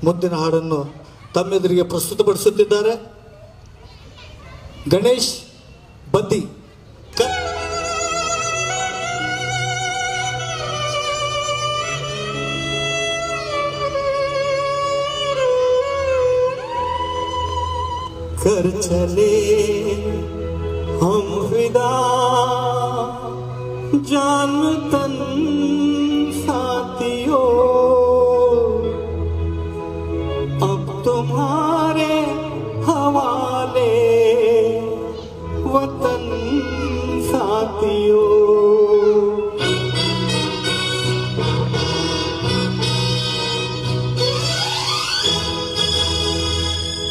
ಮುಂದಿನ ಹಾಡನ್ನು ತಮ್ಮೆದುರಿಗೆ ಪ್ರಸ್ತುತಪಡಿಸುತ್ತಿದ್ದಾರೆ ಗಣೇಶ್ ಬದ್ದಿ. कर चले हम विदा जान तन साथियों, अब तुम्हारे हवाले वतन साथियों।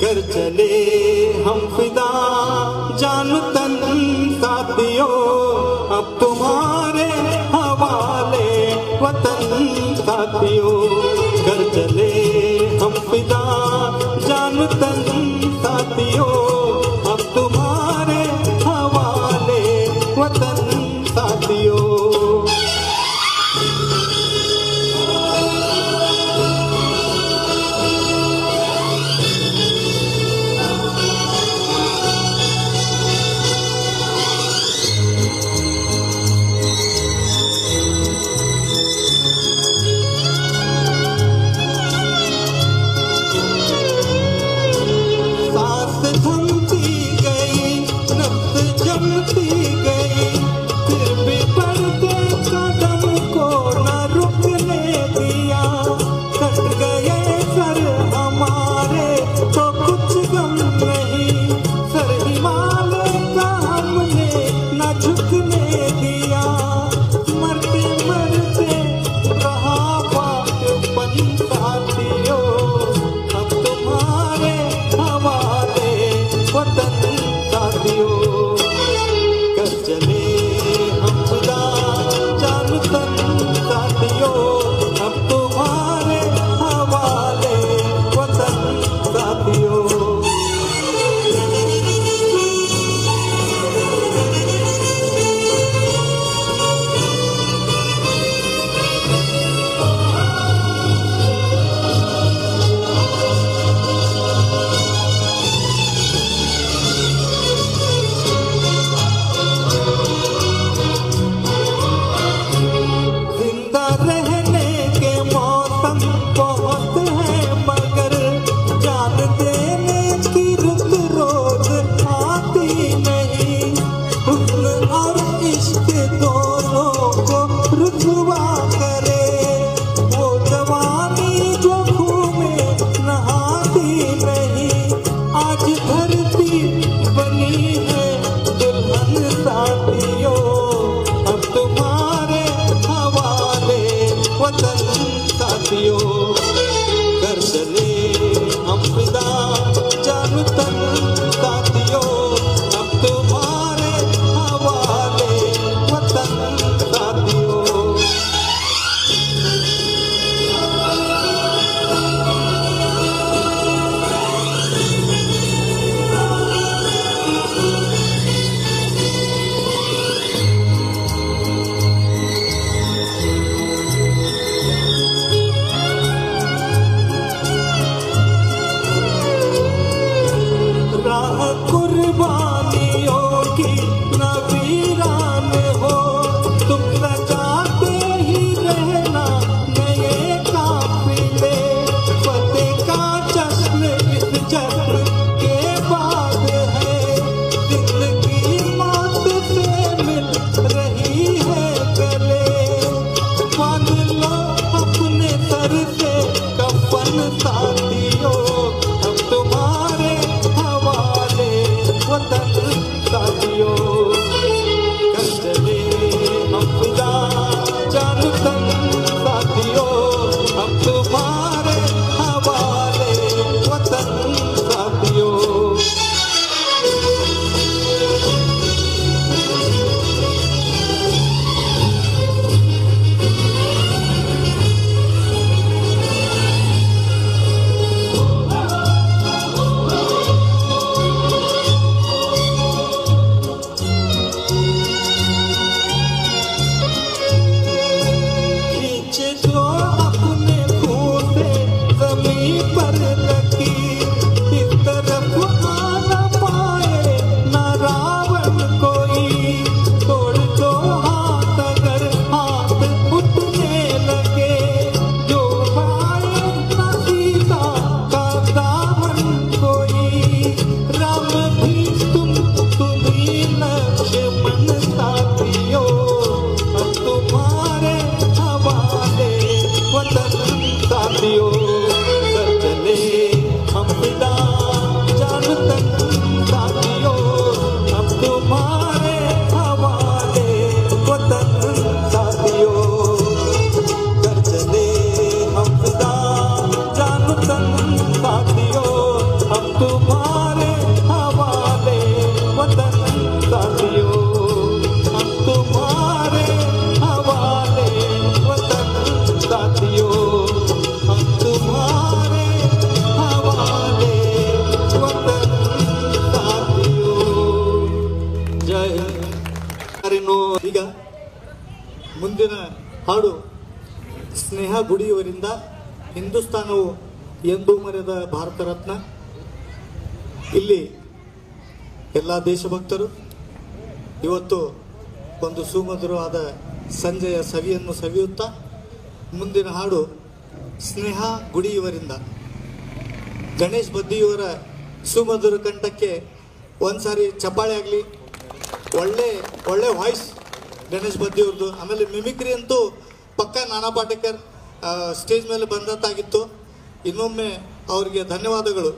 कर चले हम फिदा जान तन साथियों, अब तुम्हारे हवाले वतन साथियों। कर चले हम फिदा जान तन साथियों, अब तुम्हारे हवाले वतन साथियों। कर चले हम फिदा जान तन साथियों, अब तुम्हारे हवाले वतन साथियों। कुर्बानियों की नवीरान हो, तुम सजाते ही रहना नए काफिले। फतेह का जश्न इस जश्न के बाद है, जिंदगी मौत से मिल रही है गले। बांध लो अपने सर से कफन साथियों, अब तुम्हारे हवाले वतन साथियों। कर चले हम फिदा जान तन साथियों, अब तुम्हारे हवाले वतन साथियों। वतन साथियों हम तुम्हारे हवाले वतन साथियों हम तुम्हारे हवाले वतन साथियों हम तुम्हारे हवाले वतन साथियों जय ಈಗ ಮುಂದಿನ ಹಾಡು ಸ್ನೇಹ ಗುಡಿಯವರಿಂದ ಹಿಂದೂಸ್ತಾನವು ಎಂದೂ ಮರೆದ ಭಾರತ ರತ್ನ. ಇಲ್ಲಿ ಎಲ್ಲ ದೇಶಭಕ್ತರು ಇವತ್ತು ಒಂದು ಸುಮಧುರವಾದ ಸಂಜೆಯ ಸವಿಯನ್ನು ಸವಿಯುತ್ತಾ ಮುಂದಿನ ಹಾಡು ಸ್ನೇಹ ಗುಡಿಯವರಿಂದ ಗಣೇಶ್ ಬದ್ದಿಯವರ ಸುಮಧುರ ಕಂಠಕ್ಕೆ ಒಂದ್ಸಾರಿ ಚಪ್ಪಾಳೆ ಆಗಲಿ. ಒಳ್ಳೆ ವಾಯ್ಸ್ ಗಣೇಶ್ ಬದ್ದಿಯವ್ರದ್ದು. ಆಮೇಲೆ ಮಿಮಿಕ್ರಿ ಅಂತೂ ಪಕ್ಕಾ ನಾನಾ ಪಾಟೇಕರ್ ಸ್ಟೇಜ್ ಮೇಲೆ ಬಂದಂತಾಗಿತ್ತು. ಇನ್ನೊಮ್ಮೆ ಅವರಿಗೆ ಧನ್ಯವಾದಗಳು.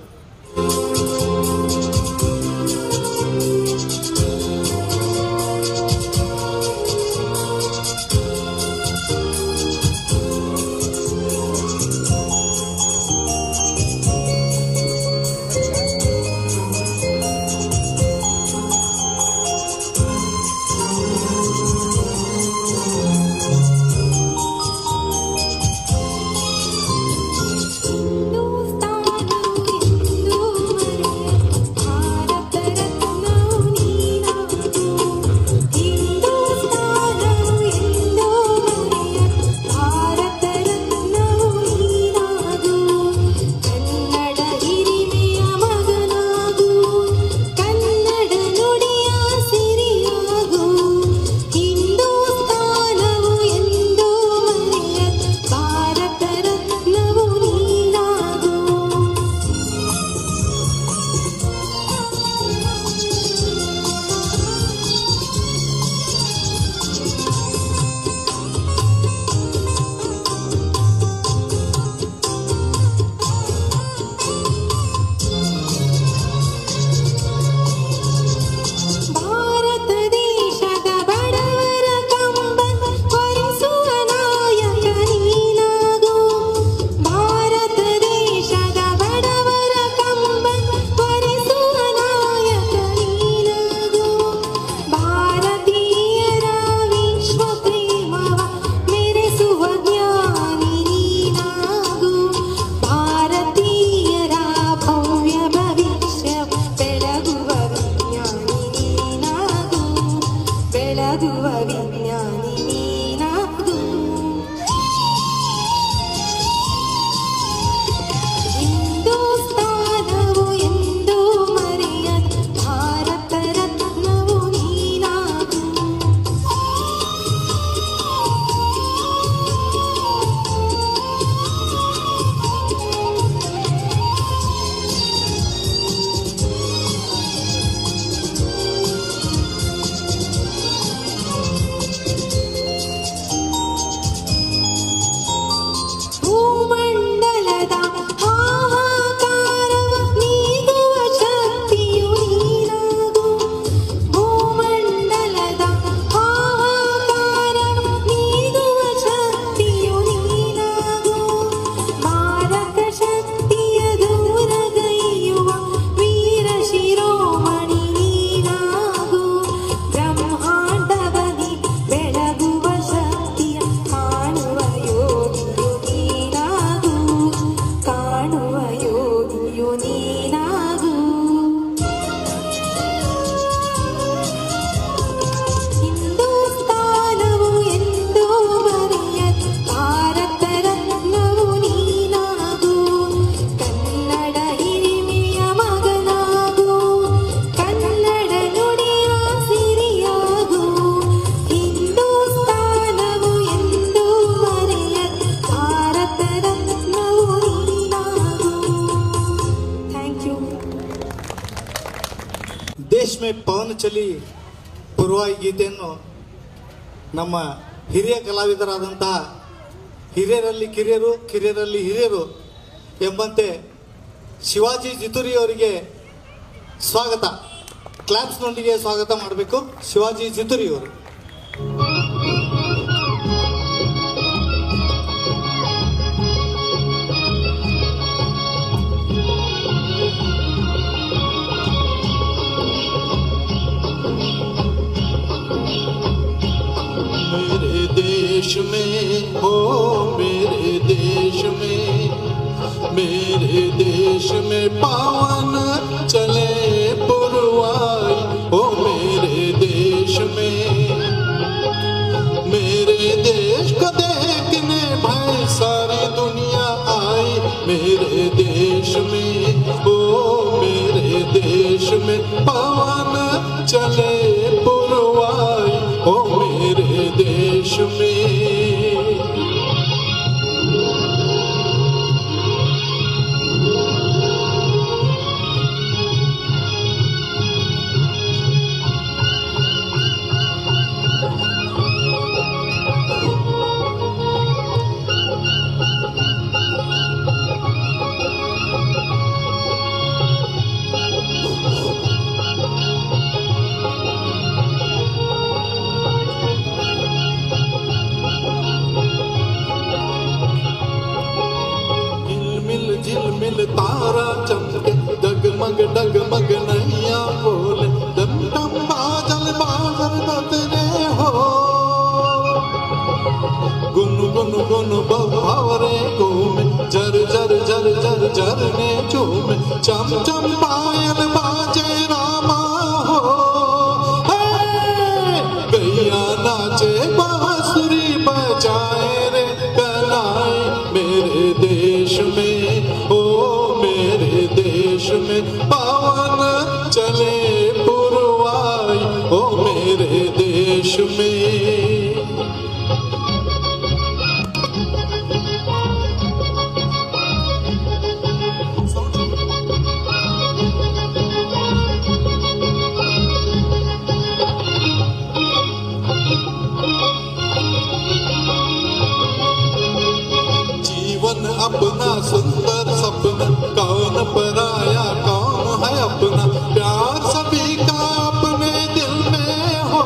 ದೇಶ ಮೇ ಪವನ ಚಲಿ ಪೂರ್ವಾಯಿ ಗೀತೆಯನ್ನು ನಮ್ಮ ಹಿರಿಯ ಕಲಾವಿದರಾದಂತಹ ಹಿರಿಯರಲ್ಲಿ ಕಿರಿಯರು ಕಿರಿಯರಲ್ಲಿ ಹಿರಿಯರು ಎಂಬಂತೆ ಶಿವಾಜಿ ಜಿತುರಿ ಅವರಿಗೆ ಸ್ವಾಗತ, ಕ್ಲಾಪ್ಸ್ನೊಂದಿಗೆ ಸ್ವಾಗತ ಮಾಡಬೇಕು. ಶಿವಾಜಿ ಜಿತುರಿ ಅವರು. देश में हो मेरे देश में, मेरे देश में पावन चले पुरवाई हो मेरे देश में। मेरे देश को देखने भाई सारी दुनिया आई मेरे देश में, ओ मेरे देश में पवन चले पुरवाई ओ मेरे देश में। झिलमिल तारा चमके डगमग डगमग नैया बोले, डम डम बादल बादल बदले हो। गुन गुन गुन बहारे घूमे, झर झर झर झर झरने झूमे, चम चम पायल बाजे रामा हो। गैया नाचे बांसुरी बजाए रे कलाई मेरे देश में, ओ मेरे देश में पवन चले पुरवाई ओ मेरे देश में। जीवन अपना सुंदर सपना, कौन पराया कौन है अपना, प्यार सभी का अपने दिल में हो।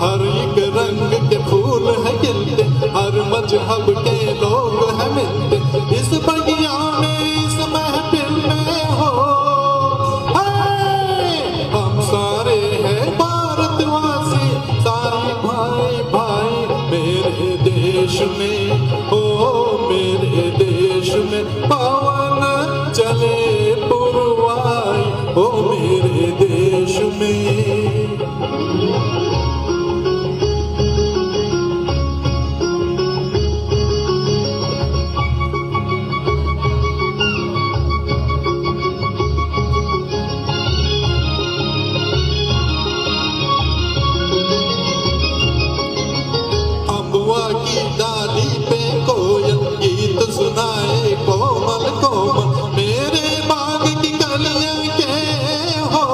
हर एक रंग के फूल है खिलते, हर मजहब के लोग हैं मिलते, इस बगिया में इस महफिल में हो। हम सारे हैं भारतवासी, सारे भाई भाई मेरे देश में, ओ मेरे देश में पवन चले पुरवाई ओ मेरे देश में। अम्बुआ की डाली पे कोयल गीत सुनाए कोमल कोमल, मेरे बाग की कलियां के हो।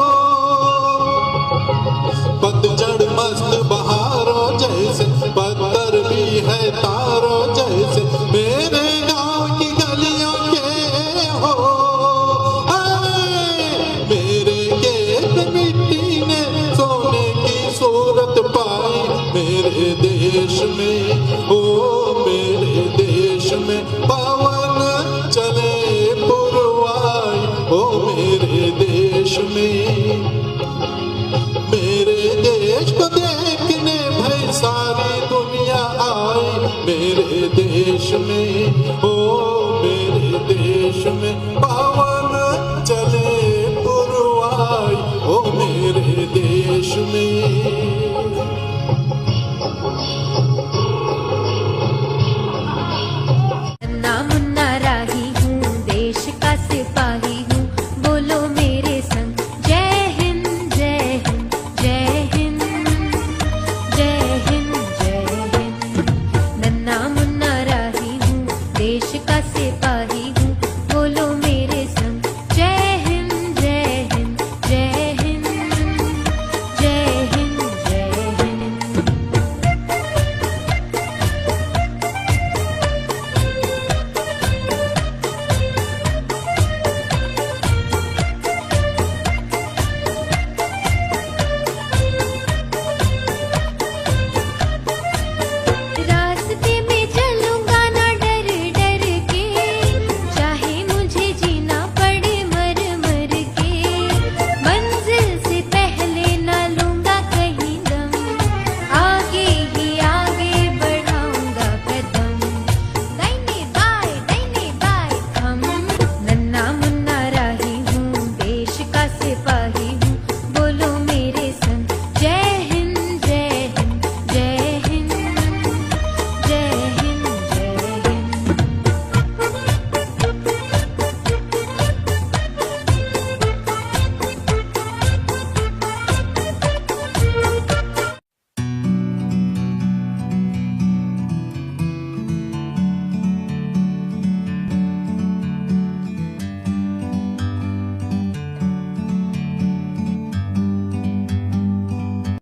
पतझड़ मस्त बहारों जैसे, पत्थर भी है तारों जैसे, मेरे गांव की गलियों के हो। मेरे खेत मिट्टी ने सोने की सूरत पाई मेरे देश में, ओ मेरे देश में पवन चले पुरवाई ओ मेरे देश में। मेरे देश को देखने भाई सारी दुनिया आई मेरे देश में, ओ मेरे देश में पवन चले पुरवाई ओ मेरे देश में। देश का सिपाही